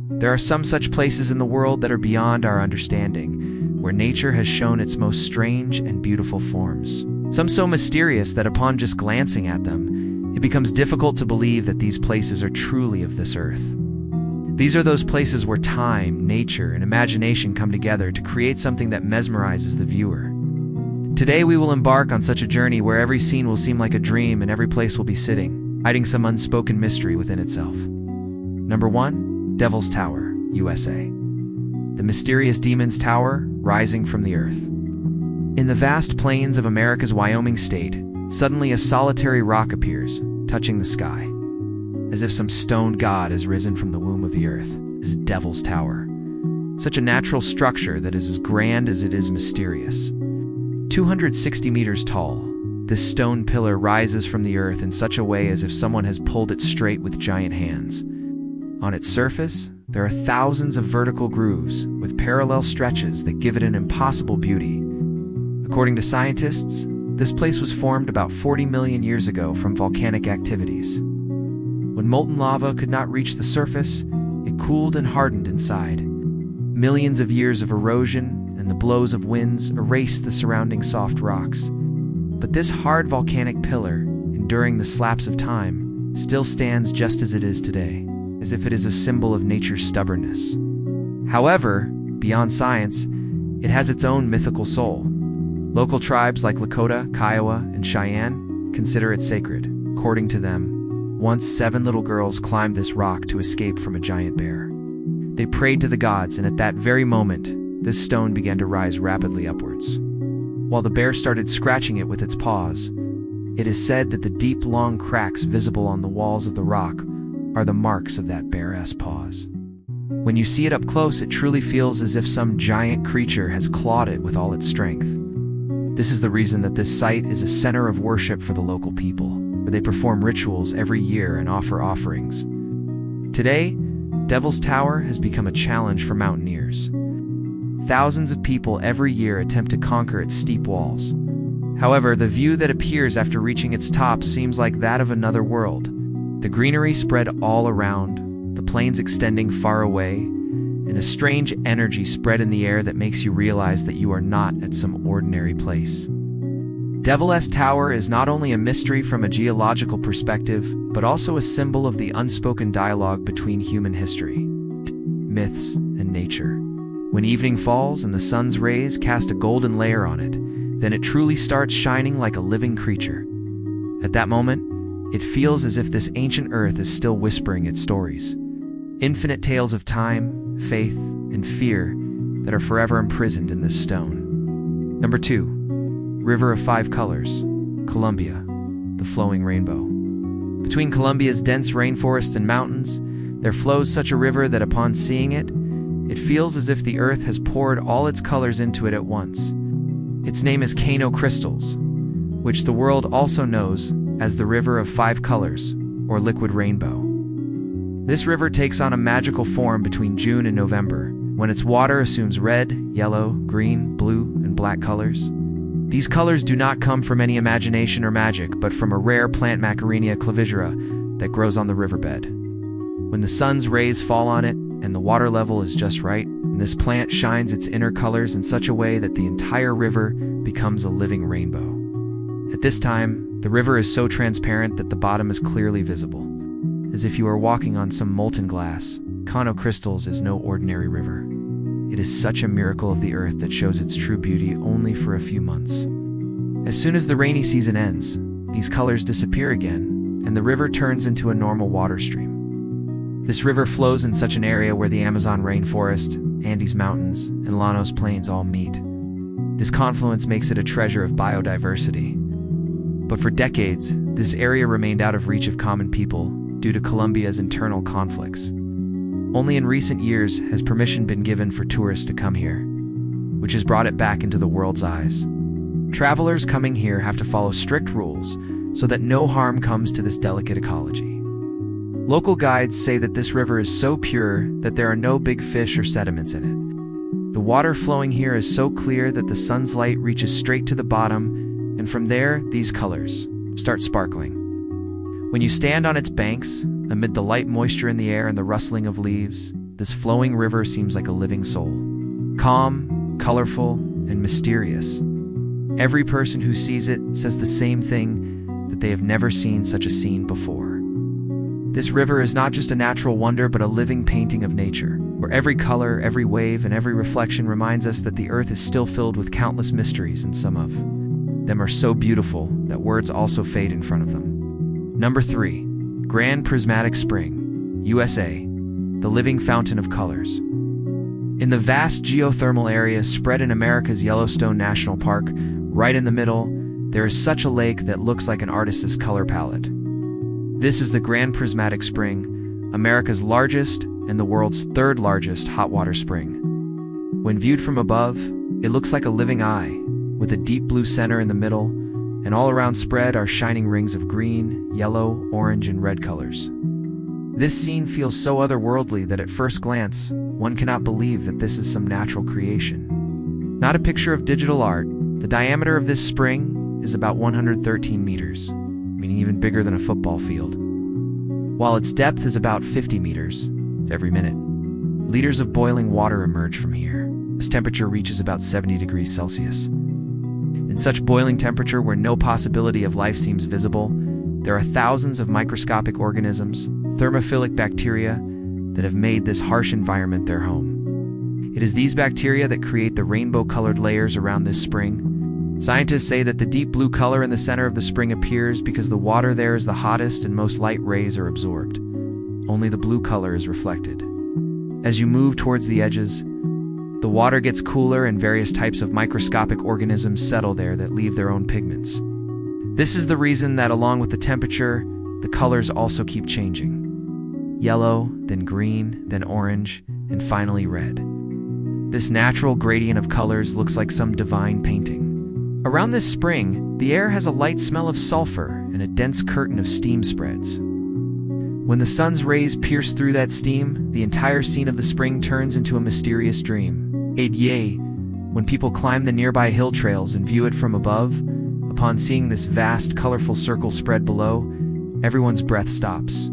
There are some such places in the world that are beyond our understanding, where nature has shown its most strange and beautiful forms. Some so mysterious that upon just glancing at them, it becomes difficult to believe that these places are truly of this earth. These are those places where time, nature, and imagination come together to create something that mesmerizes the viewer. Today we will embark on such a journey where every scene will seem like a dream and every place will be sitting, hiding some unspoken mystery within itself. Number 1. Devil's Tower, USA. The mysterious Demon's Tower, rising from the earth. In the vast plains of America's Wyoming state, suddenly a solitary rock appears, touching the sky. As if some stone god has risen from the womb of the earth, is Devil's Tower. Such a natural structure that is as grand as it is mysterious. 260 meters tall, this stone pillar rises from the earth in such a way as if someone has pulled it straight with giant hands. On its surface, there are thousands of vertical grooves with parallel stretches that give it an impossible beauty. According to scientists, this place was formed about 40 million years ago from volcanic activities. When molten lava could not reach the surface, it cooled and hardened inside. Millions of years of erosion and the blows of winds erased the surrounding soft rocks. But this hard volcanic pillar, enduring the slaps of time, still stands just as it is today, as if it is a symbol of nature's stubbornness. However, beyond science, it has its own mythical soul. Local tribes like Lakota, Kiowa, and Cheyenne consider it sacred. According to them, once 7 little girls climbed this rock to escape from a giant bear. They prayed to the gods, and at that very moment, this stone began to rise rapidly upwards. While the bear started scratching it with its paws, it is said that the deep, long cracks visible on the walls of the rock are the marks of that bear's paws. When you see it up close, it truly feels as if some giant creature has clawed it with all its strength. This is the reason that this site is a center of worship for the local people, where they perform rituals every year and offer offerings. Today, Devil's Tower has become a challenge for mountaineers. Thousands of people every year attempt to conquer its steep walls. However, the view that appears after reaching its top seems like that of another world. The greenery spread all around, the plains extending far away, and a strange energy spread in the air that makes you realize that you are not at some ordinary place. Devil's Tower is not only a mystery from a geological perspective, but also a symbol of the unspoken dialogue between human history, myths, and nature. When evening falls and the sun's rays cast a golden layer on it, then it truly starts shining like a living creature. At that moment, it feels as if this ancient earth is still whispering its stories. Infinite tales of time, faith, and fear that are forever imprisoned in this stone. Number 2. River of 5 Colors, Colombia, the flowing rainbow. Between Colombia's dense rainforests and mountains, there flows such a river that upon seeing it, it feels as if the earth has poured all its colors into it at once. Its name is Cano Crystals, which the world also knows as the River of 5 Colors, or Liquid Rainbow. This river takes on a magical form between June and November, when its water assumes red, yellow, green, blue, and black colors. These colors do not come from any imagination or magic, but from a rare plant Macarenia clavigera that grows on the riverbed. When the sun's rays fall on it and the water level is just right, and this plant shines its inner colors in such a way that the entire river becomes a living rainbow. At this time, the river is so transparent that the bottom is clearly visible. As if you are walking on some molten glass, Cano Crystals is no ordinary river. It is such a miracle of the earth that shows its true beauty only for a few months. As soon as the rainy season ends, these colors disappear again, and the river turns into a normal water stream. This river flows in such an area where the Amazon rainforest, Andes Mountains, and Llanos Plains all meet. This confluence makes it a treasure of biodiversity. But for decades, this area remained out of reach of common people due to Colombia's internal conflicts. Only in recent years has permission been given for tourists to come here, which has brought it back into the world's eyes. Travelers coming here have to follow strict rules so that no harm comes to this delicate ecology. Local guides say that this river is so pure that there are no big fish or sediments in it. The water flowing here is so clear that the sun's light reaches straight to the bottom, and from there, these colors start sparkling. When you stand on its banks, amid the light moisture in the air and the rustling of leaves, this flowing river seems like a living soul. Calm, colorful, and mysterious. Every person who sees it says the same thing, that they have never seen such a scene before. This river is not just a natural wonder, but a living painting of nature, where every color, every wave, and every reflection reminds us that the earth is still filled with countless mysteries, and some of them are so beautiful that words also fade in front of them. Number 3. Grand Prismatic Spring, USA, the living fountain of colors. In the vast geothermal area spread in America's Yellowstone National Park, right in the middle, there is such a lake that looks like an artist's color palette. This is the Grand Prismatic Spring, America's largest and the world's third largest hot water spring. When viewed from above, it looks like a living eye, with a deep blue center in the middle, and all around spread are shining rings of green, yellow, orange, and red colors. This scene feels so otherworldly that at first glance, one cannot believe that this is some natural creation. Not a picture of digital art, the diameter of this spring is about 113 meters, meaning even bigger than a football field, while its depth is about 50 meters every minute. Liters of boiling water emerge from here. Its temperature reaches about 70 degrees Celsius. In such boiling temperature where no possibility of life seems visible, there are thousands of microscopic organisms, thermophilic bacteria, that have made this harsh environment their home. It is these bacteria that create the rainbow-colored layers around this spring. Scientists say that the deep blue color in the center of the spring appears because the water there is the hottest and most light rays are absorbed. Only the blue color is reflected. As you move towards the edges, the water gets cooler and various types of microscopic organisms settle there that leave their own pigments. This is the reason that along with the temperature, the colors also keep changing. Yellow, then green, then orange, and finally red. This natural gradient of colors looks like some divine painting. Around this spring, the air has a light smell of sulfur and a dense curtain of steam spreads. When the sun's rays pierce through that steam, the entire scene of the spring turns into a mysterious dream. When people climb the nearby hill trails and view it from above, upon seeing this vast, colorful circle spread below, everyone's breath stops.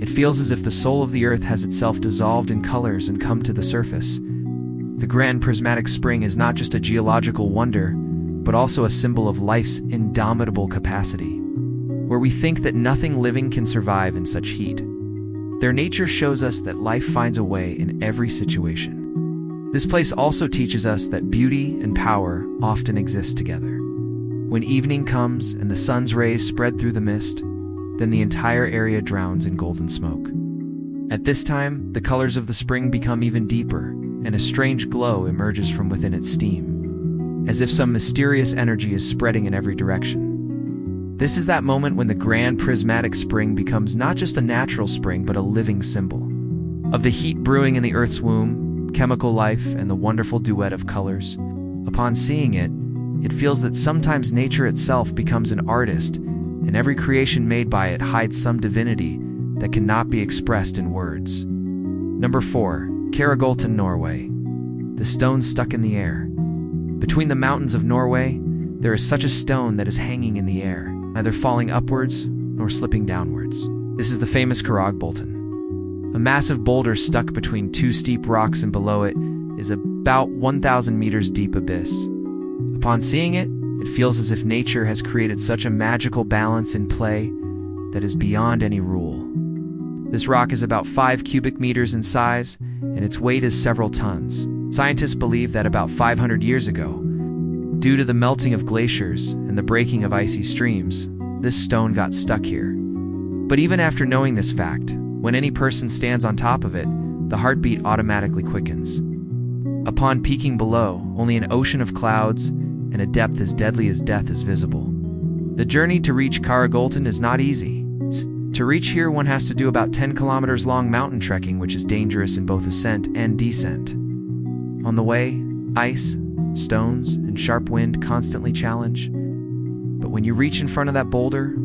It feels as if the soul of the earth has itself dissolved in colors and come to the surface. The Grand Prismatic Spring is not just a geological wonder, but also a symbol of life's indomitable capacity, where we think that nothing living can survive in such heat. Their nature shows us that life finds a way in every situation. This place also teaches us that beauty and power often exist together. When evening comes and the sun's rays spread through the mist, then the entire area drowns in golden smoke. At this time, the colors of the spring become even deeper, and a strange glow emerges from within its steam, as if some mysterious energy is spreading in every direction. This is that moment when the Grand Prismatic Spring becomes not just a natural spring, but a living symbol of the heat brewing in the Earth's womb, chemical life, and the wonderful duet of colors. Upon seeing it, it feels that sometimes nature itself becomes an artist, and every creation made by it hides some divinity that cannot be expressed in words. Number 4. Karagolten, Norway. The stone stuck in the air. Between the mountains of Norway, there is such a stone that is hanging in the air, neither falling upwards nor slipping downwards. This is the famous Karagbolten. A massive boulder stuck between two steep rocks, and below it is about 1,000 meters deep abyss. Upon seeing it, it feels as if nature has created such a magical balance in play that is beyond any rule. This rock is about 5 cubic meters in size, and its weight is several tons. Scientists believe that about 500 years ago, due to the melting of glaciers and the breaking of icy streams, this stone got stuck here. But even after knowing this fact, when any person stands on top of it, the heartbeat automatically quickens. Upon peeking below, only an ocean of clouds and a depth as deadly as death is visible. The journey to reach Karagolten is not easy. To reach here, one has to do about 10 kilometers long mountain trekking, which is dangerous in both ascent and descent. On the way, ice, stones, and sharp wind constantly challenge. But when you reach in front of that boulder,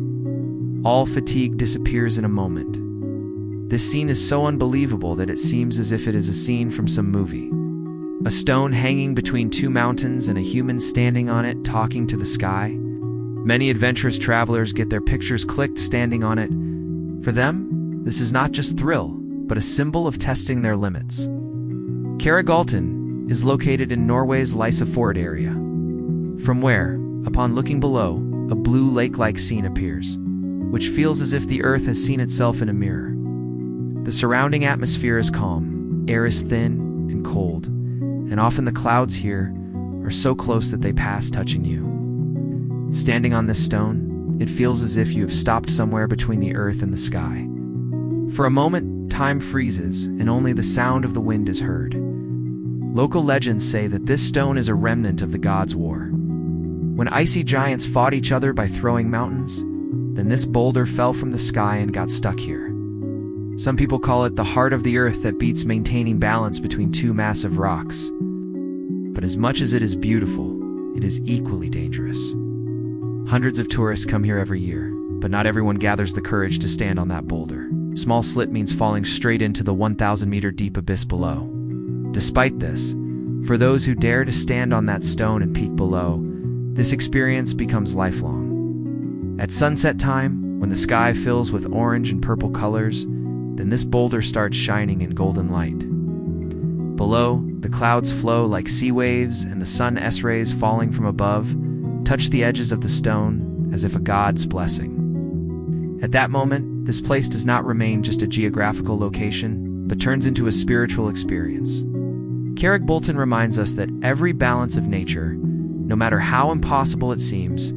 all fatigue disappears in a moment. This scene is so unbelievable that it seems as if it is a scene from some movie. A stone hanging between two mountains and a human standing on it talking to the sky. Many adventurous travelers get their pictures clicked standing on it. For them, this is not just thrill, but a symbol of testing their limits. Karagalten is located in Norway's Lysefjord area, from where, upon looking below, a blue lake-like scene appears, which feels as if the Earth has seen itself in a mirror. The surrounding atmosphere is calm, air is thin and cold, and often the clouds here are so close that they pass touching you. Standing on this stone, it feels as if you have stopped somewhere between the earth and the sky. For a moment, time freezes, and only the sound of the wind is heard. Local legends say that this stone is a remnant of the gods' war. When icy giants fought each other by throwing mountains, then this boulder fell from the sky and got stuck here. Some people call it the heart of the earth that beats, maintaining balance between two massive rocks. But as much as it is beautiful, it is equally dangerous. Hundreds of tourists come here every year, but not everyone gathers the courage to stand on that boulder. Small slip means falling straight into the 1,000-meter deep abyss below. Despite this, for those who dare to stand on that stone and peek below, this experience becomes lifelong. At sunset time, when the sky fills with orange and purple colors, then this boulder starts shining in golden light. Below, the clouds flow like sea waves, and the sun's rays falling from above touch the edges of the stone as if a god's blessing. At that moment, this place does not remain just a geographical location, but turns into a spiritual experience. Karagalten reminds us that every balance of nature, no matter how impossible it seems,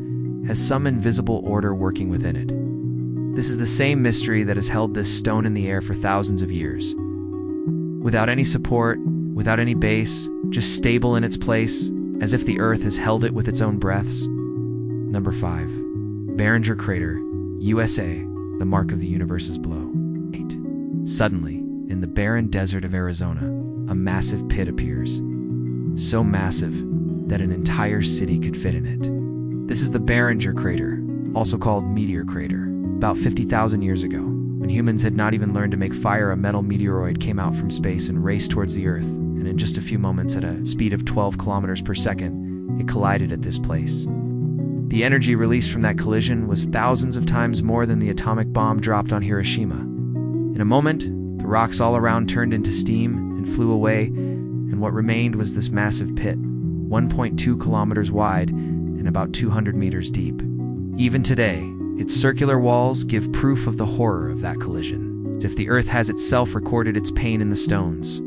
has some invisible order working within it. This is the same mystery that has held this stone in the air for thousands of years. Without any support, without any base, just stable in its place, as if the earth has held it with its own breaths. Number 5. Barringer Crater, USA, the mark of the universe's blow. 8. Suddenly, in the barren desert of Arizona, a massive pit appears. So massive that an entire city could fit in it. This is the Barringer Crater, also called Meteor Crater. About 50,000 years ago, when humans had not even learned to make fire, a metal meteoroid came out from space and raced towards the Earth, and in just a few moments, at a speed of 12 kilometers per second, it collided at this place. The energy released from that collision was thousands of times more than the atomic bomb dropped on Hiroshima. In a moment, the rocks all around turned into steam and flew away, and what remained was this massive pit, 1.2 kilometers wide and about 200 meters deep. Even today, its circular walls give proof of the horror of that collision, as if the earth has itself recorded its pain in the stones.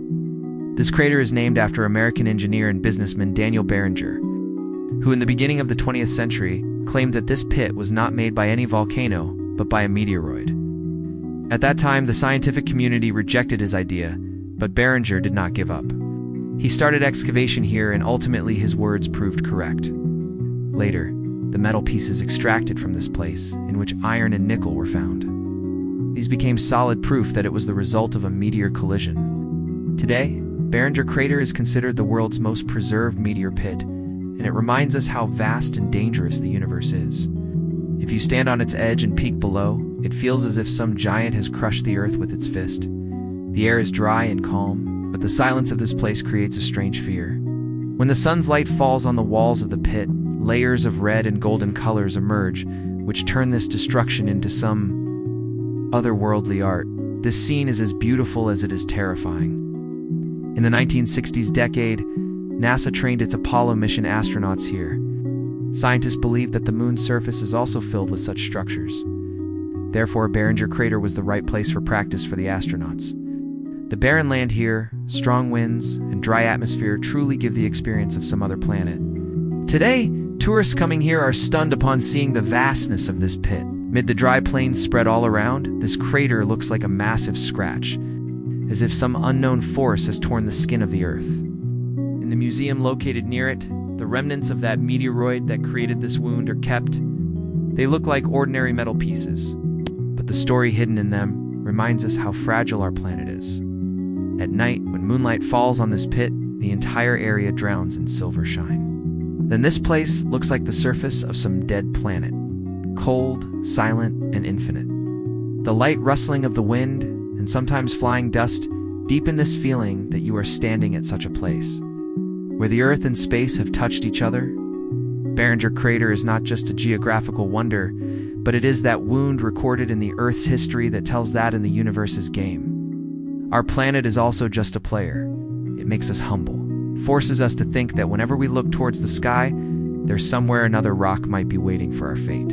This crater is named after American engineer and businessman Daniel Barringer, who in the beginning of the 20th century claimed that this pit was not made by any volcano, but by a meteoroid. At that time, the scientific community rejected his idea, but Barringer did not give up. He started excavation here, and ultimately his words proved correct. Later, the metal pieces extracted from this place, in which iron and nickel were found. These became solid proof that it was the result of a meteor collision. Today, Barringer Crater is considered the world's most preserved meteor pit, and it reminds us how vast and dangerous the universe is. If you stand on its edge and peek below, it feels as if some giant has crushed the earth with its fist. The air is dry and calm, but the silence of this place creates a strange fear. When the sun's light falls on the walls of the pit, layers of red and golden colors emerge, which turn this destruction into some otherworldly art. This scene is as beautiful as it is terrifying. In the 1960s decade, NASA trained its Apollo mission astronauts here. Scientists believe that the moon's surface is also filled with such structures. Therefore, Barringer Crater was the right place for practice for the astronauts. The barren land here, strong winds, and dry atmosphere truly give the experience of some other planet. Today, tourists coming here are stunned upon seeing the vastness of this pit. Amid the dry plains spread all around, this crater looks like a massive scratch, as if some unknown force has torn the skin of the earth. In the museum located near it, the remnants of that meteoroid that created this wound are kept. They look like ordinary metal pieces, but the story hidden in them reminds us how fragile our planet is. At night, when moonlight falls on this pit, the entire area drowns in silver shine. Then this place looks like the surface of some dead planet, cold, silent, and infinite. The light rustling of the wind, and sometimes flying dust, deepen this feeling that you are standing at such a place. Where the earth and space have touched each other, Barringer Crater is not just a geographical wonder, but it is that wound recorded in the Earth's history that tells that in the universe's game. Our planet is also just a player. It makes us humble. It forces us to think that whenever we look towards the sky, there's somewhere another rock might be waiting for our fate.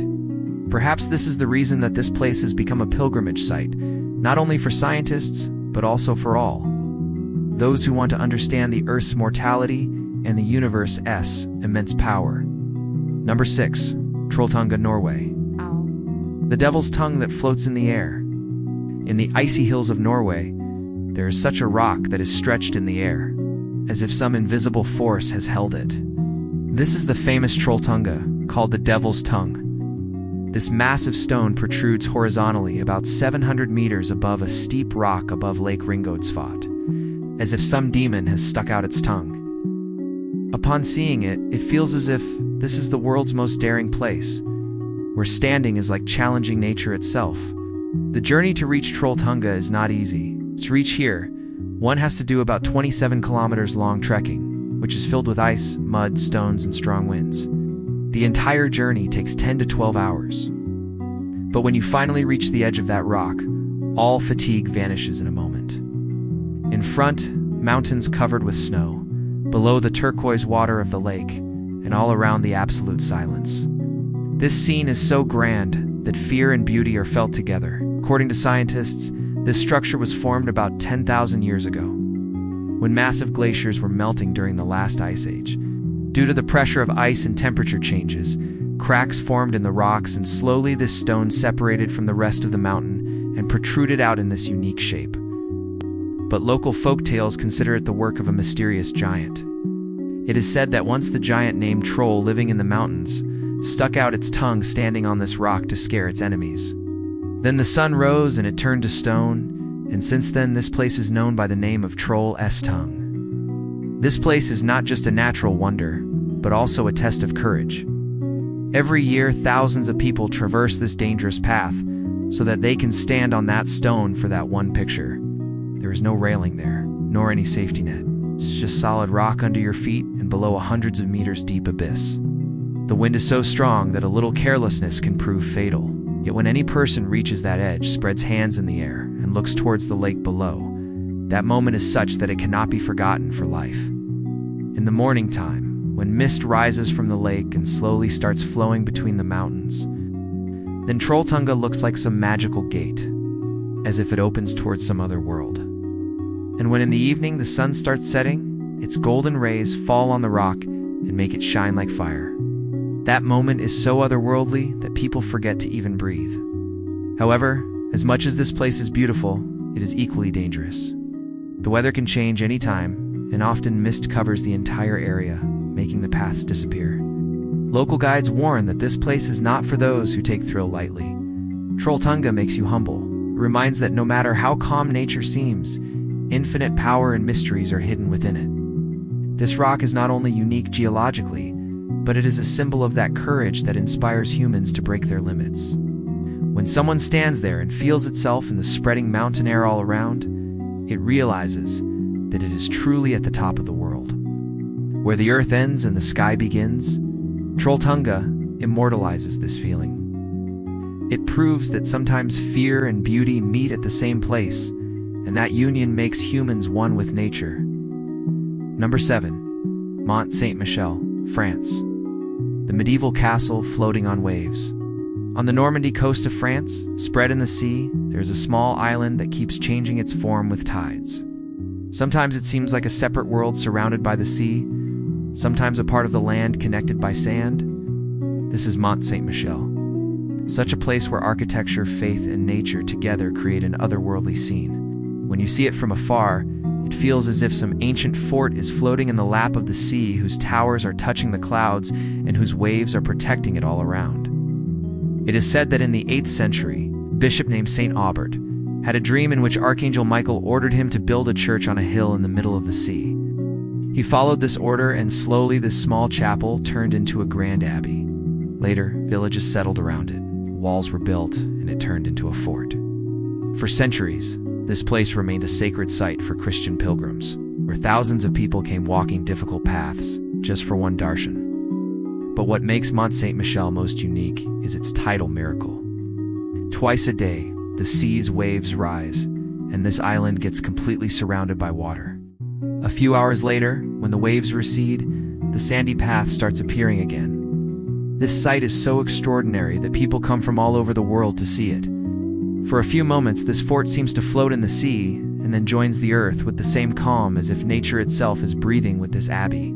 Perhaps this is the reason that this place has become a pilgrimage site, not only for scientists, but also for all. Those who want to understand the Earth's mortality and the universe's immense power. Number 6. Trolltunga, Norway. The devil's tongue that floats in the air. In the icy hills of Norway, there is such a rock that is stretched in the air, as if some invisible force has held it. This is the famous Trolltunga, called the devil's tongue. This massive stone protrudes horizontally about 700 meters above a steep rock above Lake Ringodsvatn, as if some demon has stuck out its tongue. Upon seeing it, it feels as if this is the world's most daring place, where standing is like challenging nature itself. The journey to reach Trolltunga is not easy. To reach here, one has to do about 27 kilometers long trekking, which is filled with ice, mud, stones, and strong winds. The entire journey takes 10 to 12 hours. But when you finally reach the edge of that rock, all fatigue vanishes in a moment. In front, mountains covered with snow, below the turquoise water of the lake, and all around the absolute silence. This scene is so grand that fear and beauty are felt together. According to scientists, this structure was formed about 10,000 years ago, when massive glaciers were melting during the last ice age. Due to the pressure of ice and temperature changes, cracks formed in the rocks, and slowly this stone separated from the rest of the mountain and protruded out in this unique shape. But local folktales consider it the work of a mysterious giant. It is said that once the giant named Troll, living in the mountains, stuck out its tongue standing on this rock to scare its enemies. Then the sun rose and it turned to stone, and since then this place is known by the name of Troll's Tongue. This place is not just a natural wonder, but also a test of courage. Every year, thousands of people traverse this dangerous path so that they can stand on that stone for that one picture. There is no railing there, nor any safety net. It's just solid rock under your feet and below a hundreds of meters deep abyss. The wind is so strong that a little carelessness can prove fatal. Yet when any person reaches that edge, spreads hands in the air, and looks towards the lake below, that moment is such that it cannot be forgotten for life. In the morning time, when mist rises from the lake and slowly starts flowing between the mountains, then Trolltunga looks like some magical gate, as if it opens towards some other world. And when in the evening the sun starts setting, its golden rays fall on the rock and make it shine like fire. That moment is so otherworldly that people forget to even breathe. However, as much as this place is beautiful, it is equally dangerous. The weather can change any time, and often mist covers the entire area, making the paths disappear. Local guides warn that this place is not for those who take thrill lightly. Trolltunga makes you humble. It reminds that no matter how calm nature seems, infinite power and mysteries are hidden within it. This rock is not only unique geologically, but it is a symbol of that courage that inspires humans to break their limits. When someone stands there and feels itself in the spreading mountain air all around, it realizes that it is truly at the top of the world. Where the earth ends and the sky begins, Trolltunga immortalizes this feeling. It proves that sometimes fear and beauty meet at the same place, and that union makes humans one with nature. Number 7. Mont Saint-Michel, France. The medieval castle floating on waves. On the Normandy coast of France, spread in the sea, there's a small island that keeps changing its form with tides. Sometimes it seems like a separate world surrounded by the sea, sometimes a part of the land connected by sand. This is Mont Saint-Michel, such a place where architecture, faith, and nature together create an otherworldly scene. When you see it from afar, it feels as if some ancient fort is floating in the lap of the sea, whose towers are touching the clouds and whose waves are protecting it all around. It is said that in the 8th century, a bishop named Saint Aubert had a dream in which Archangel Michael ordered him to build a church on a hill in the middle of the sea. He followed this order, and slowly this small chapel turned into a grand abbey. Later, villages settled around it, walls were built, and it turned into a fort. For centuries, this place remained a sacred site for Christian pilgrims, where thousands of people came walking difficult paths just for one darshan. But what makes Mont Saint-Michel most unique is its tidal miracle. Twice a day, the sea's waves rise, and this island gets completely surrounded by water. A few hours later, when the waves recede, the sandy path starts appearing again. This sight is so extraordinary that people come from all over the world to see it. For a few moments, this fort seems to float in the sea and then joins the earth with the same calm as if nature itself is breathing with this abbey.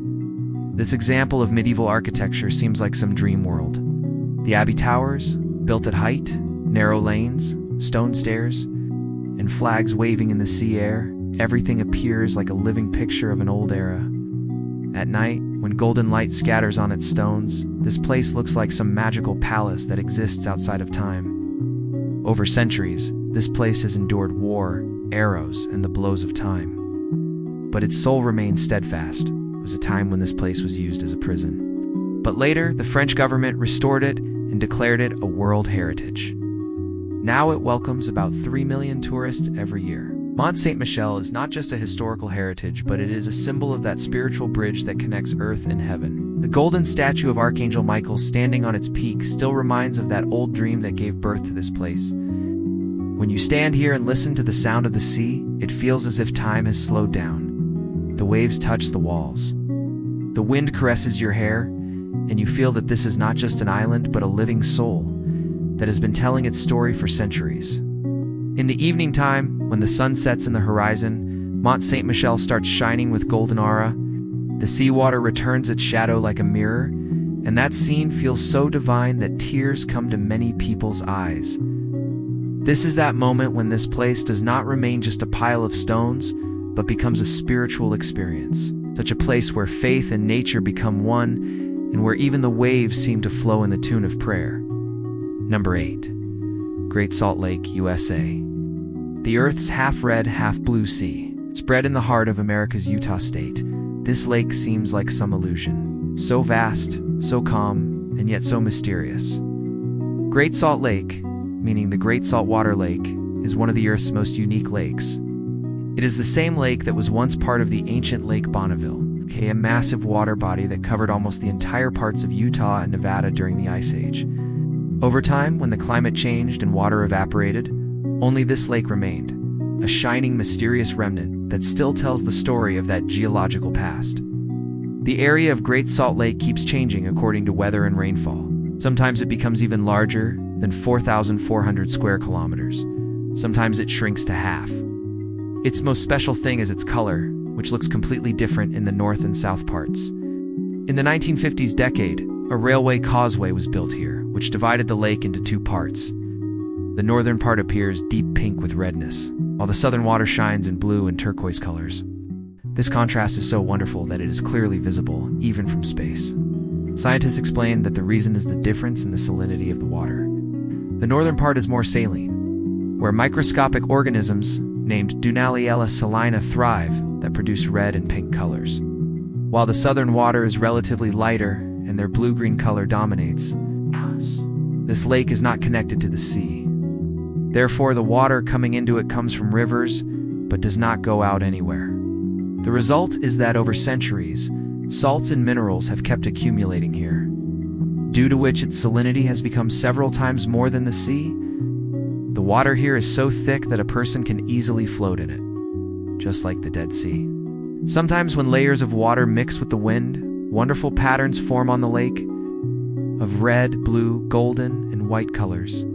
This example of medieval architecture seems like some dream world. The abbey towers, built at height, narrow lanes, stone stairs, and flags waving in the sea air, everything appears like a living picture of an old era. At night, when golden light scatters on its stones, this place looks like some magical palace that exists outside of time. Over centuries, this place has endured war, arrows, and the blows of time. But its soul remains steadfast. It was a time when this place was used as a prison. But later, the French government restored it and declared it a World Heritage. Now it welcomes about 3 million tourists every year. Mont Saint-Michel is not just a historical heritage, but it is a symbol of that spiritual bridge that connects earth and heaven. The golden statue of Archangel Michael standing on its peak still reminds of that old dream that gave birth to this place. When you stand here and listen to the sound of the sea, it feels as if time has slowed down. The waves touch the walls. The wind caresses your hair, and you feel that this is not just an island, but a living soul that has been telling its story for centuries. In the evening time, when the sun sets in the horizon, Mont Saint-Michel starts shining with golden aura. The seawater returns its shadow like a mirror, and that scene feels so divine that tears come to many people's eyes. This is that moment when this place does not remain just a pile of stones, but becomes a spiritual experience. Such a place where faith and nature become one, and where even the waves seem to flow in the tune of prayer. Number 8. Great Salt Lake, USA. The Earth's half-red, half-blue sea, spread in the heart of America's Utah state, this lake seems like some illusion. So vast, so calm, and yet so mysterious. Great Salt Lake, meaning the Great Saltwater Lake, is one of the Earth's most unique lakes. It is the same lake that was once part of the ancient Lake Bonneville, a massive water body that covered almost the entire parts of Utah and Nevada during the Ice Age. Over time, when the climate changed and water evaporated, only this lake remained, a shining, mysterious remnant that still tells the story of that geological past. The area of Great Salt Lake keeps changing according to weather and rainfall. Sometimes it becomes even larger than 4,400 square kilometers. Sometimes it shrinks to half. Its most special thing is its color, which looks completely different in the north and south parts. In the 1950s decade, a railway causeway was built here, which divided the lake into two parts. The northern part appears deep pink with redness, while the southern water shines in blue and turquoise colors. This contrast is so wonderful that it is clearly visible, even from space. Scientists explain that the reason is the difference in the salinity of the water. The northern part is more saline, where microscopic organisms named Dunaliella salina thrive that produce red and pink colors, while the southern water is relatively lighter and their blue-green color dominates. This lake is not connected to the sea. Therefore, the water coming into it comes from rivers, but does not go out anywhere. The result is that over centuries, salts and minerals have kept accumulating here, due to which its salinity has become several times more than the sea. The water here is so thick that a person can easily float in it, just like the Dead Sea. Sometimes when layers of water mix with the wind, wonderful patterns form on the lake of red, blue, golden, and white colors.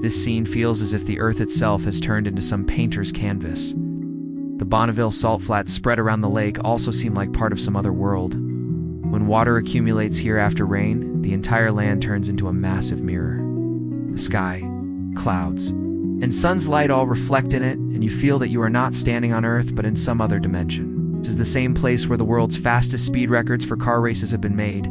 This scene feels as if the earth itself has turned into some painter's canvas. The Bonneville salt flats spread around the lake also seem like part of some other world. When water accumulates here after rain, the entire land turns into a massive mirror. The sky, clouds, and sun's light all reflect in it, and you feel that you are not standing on Earth but in some other dimension. This is the same place where the world's fastest speed records for car races have been made.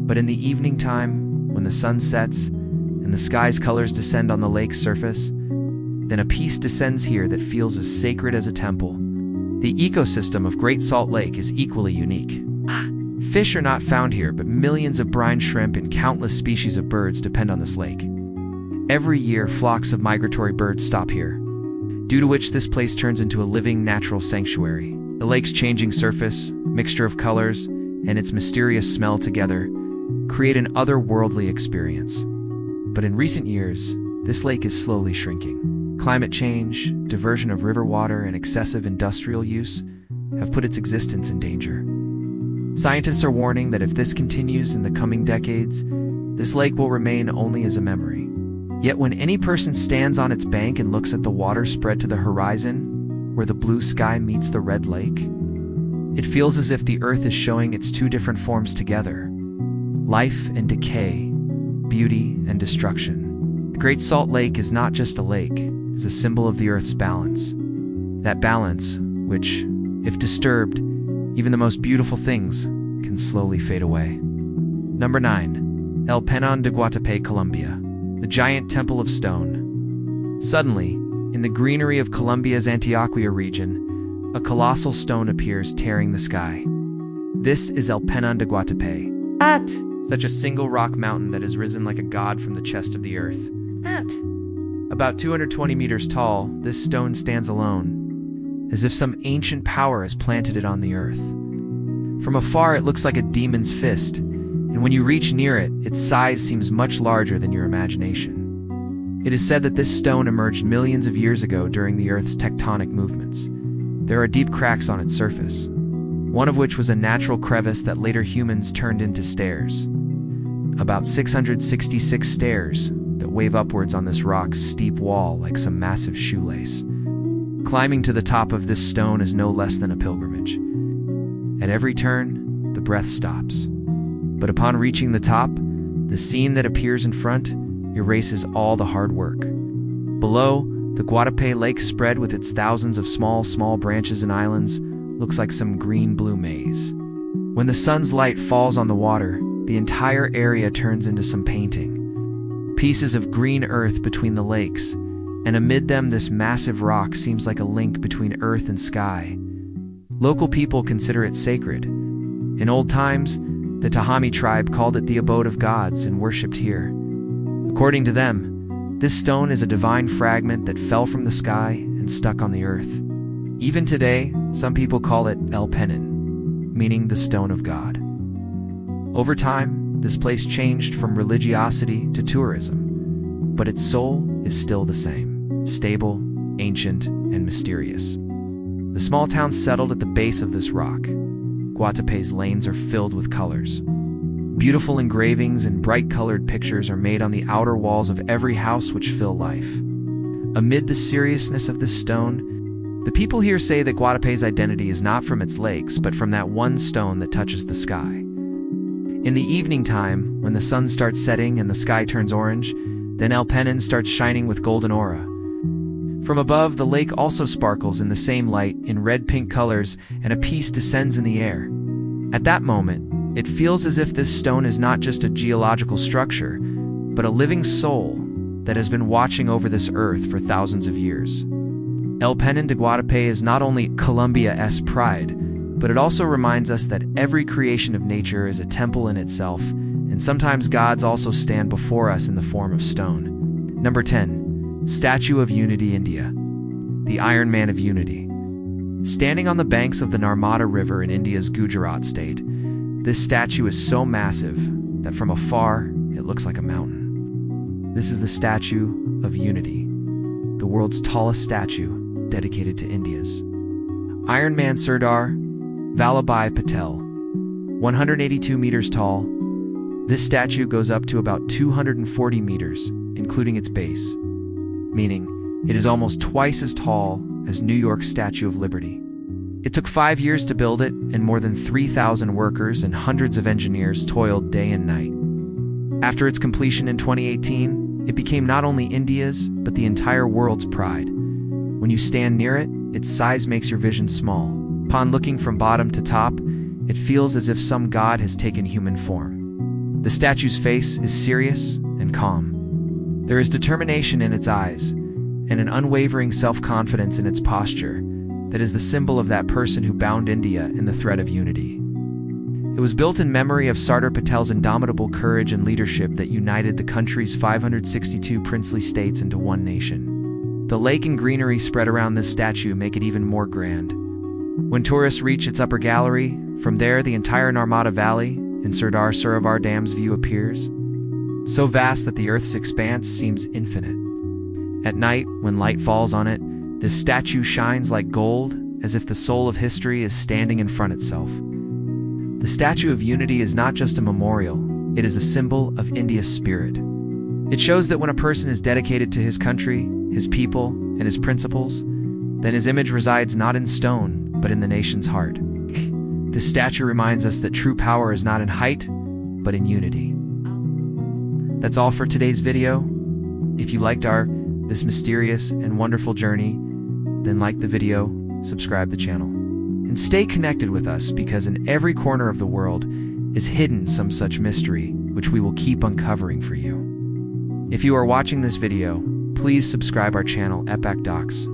But in the evening time, when the sun sets and the sky's colors descend on the lake's surface, then a peace descends here that feels as sacred as a temple. The ecosystem of Great Salt Lake is equally unique. Fish are not found here, but millions of brine shrimp and countless species of birds depend on this lake. Every year, flocks of migratory birds stop here, due to which this place turns into a living natural sanctuary. The lake's changing surface, mixture of colors, and its mysterious smell together create an otherworldly experience. But in recent years, this lake is slowly shrinking. Climate change, diversion of river water, and excessive industrial use have put its existence in danger. Scientists are warning that if this continues in the coming decades, this lake will remain only as a memory. Yet when any person stands on its bank and looks at the water spread to the horizon, where the blue sky meets the red lake, it feels as if the earth is showing its two different forms together: life and decay, beauty and destruction. The Great Salt Lake is not just a lake, it's a symbol of the earth's balance. That balance, which, if disturbed, even the most beautiful things can slowly fade away. Number 9. El Peñón de Guatapé, Colombia. The giant temple of stone. Suddenly, in the greenery of Colombia's Antioquia region, a colossal stone appears, tearing the sky. This is El Peñón de Guatapé. Such a single rock mountain that has risen like a god from the chest of the earth. About 220 meters tall, this stone stands alone, as if some ancient power has planted it on the earth. From afar, it looks like a demon's fist, and when you reach near it, its size seems much larger than your imagination. It is said that this stone emerged millions of years ago during the Earth's tectonic movements. There are deep cracks on its surface, one of which was a natural crevice that later humans turned into stairs. About 666 stairs that wave upwards on this rock's steep wall like some massive shoelace. Climbing to the top of this stone is no less than a pilgrimage. At every turn, the breath stops. But upon reaching the top, the scene that appears in front erases all the hard work. Below, the Guatapé Lake, spread with its thousands of small branches and islands, looks like some green-blue maze. When the sun's light falls on the water, the entire area turns into some painting. Pieces of green earth between the lakes, and amid them this massive rock seems like a link between earth and sky. Local people consider it sacred. In old times, the Tahami tribe called it the abode of gods and worshipped here. According to them, this stone is a divine fragment that fell from the sky and stuck on the earth. Even today, some people call it El Peñón, meaning the stone of God. Over time, this place changed from religiosity to tourism, but its soul is still the same: stable, ancient, and mysterious. The small town settled at the base of this rock. Guatapé's lanes are filled with colors. Beautiful engravings and bright-colored pictures are made on the outer walls of every house, which fill life. Amid the seriousness of this stone, the people here say that Guatapé's identity is not from its lakes, but from that one stone that touches the sky. In the evening time, when the sun starts setting and the sky turns orange, then El Peñón starts shining with golden aura. From above, the lake also sparkles in the same light, in red-pink colors, and a peace descends in the air. At that moment, it feels as if this stone is not just a geological structure, but a living soul that has been watching over this earth for thousands of years. El Peñón de Guatapé is not only Colombia's pride, but it also reminds us that every creation of nature is a temple in itself, and sometimes gods also stand before us in the form of stone. Number 10. Statue of Unity, India. The Iron Man of Unity. Standing on the banks of the Narmada River in India's Gujarat state, this statue is so massive that from afar it looks like a mountain. This is the Statue of Unity, the world's tallest statue dedicated to India's Iron Man Sardar Vallabhai Patel. 182 meters tall, this statue goes up to about 240 meters, including its base, meaning it is almost twice as tall as New York's Statue of Liberty. It took 5 years to build it, and more than 3,000 workers and hundreds of engineers toiled day and night. After its completion in 2018, it became not only India's, but the entire world's pride. When you stand near it, its size makes your vision small. Upon looking from bottom to top, it feels as if some god has taken human form. The statue's face is serious and calm. There is determination in its eyes, and an unwavering self-confidence in its posture that is the symbol of that person who bound India in the thread of unity. It was built in memory of Sardar Patel's indomitable courage and leadership that united the country's 562 princely states into one nation. The lake and greenery spread around this statue make it even more grand. When tourists reach its upper gallery, from there the entire Narmada Valley and Sardar Sarovar Dam's view appears, so vast that the Earth's expanse seems infinite. At night, when light falls on it, this statue shines like gold, as if the soul of history is standing in front itself. The Statue of Unity is not just a memorial, it is a symbol of India's spirit. It shows that when a person is dedicated to his country, his people, and his principles, then his image resides not in stone, but in the nation's heart. This statue reminds us that true power is not in height, but in unity. That's all for today's video. If you liked this mysterious and wonderful journey, then like the video, subscribe the channel, and stay connected with us, because in every corner of the world is hidden some such mystery which we will keep uncovering for you. If you are watching this video, please subscribe our channel Epic Docs,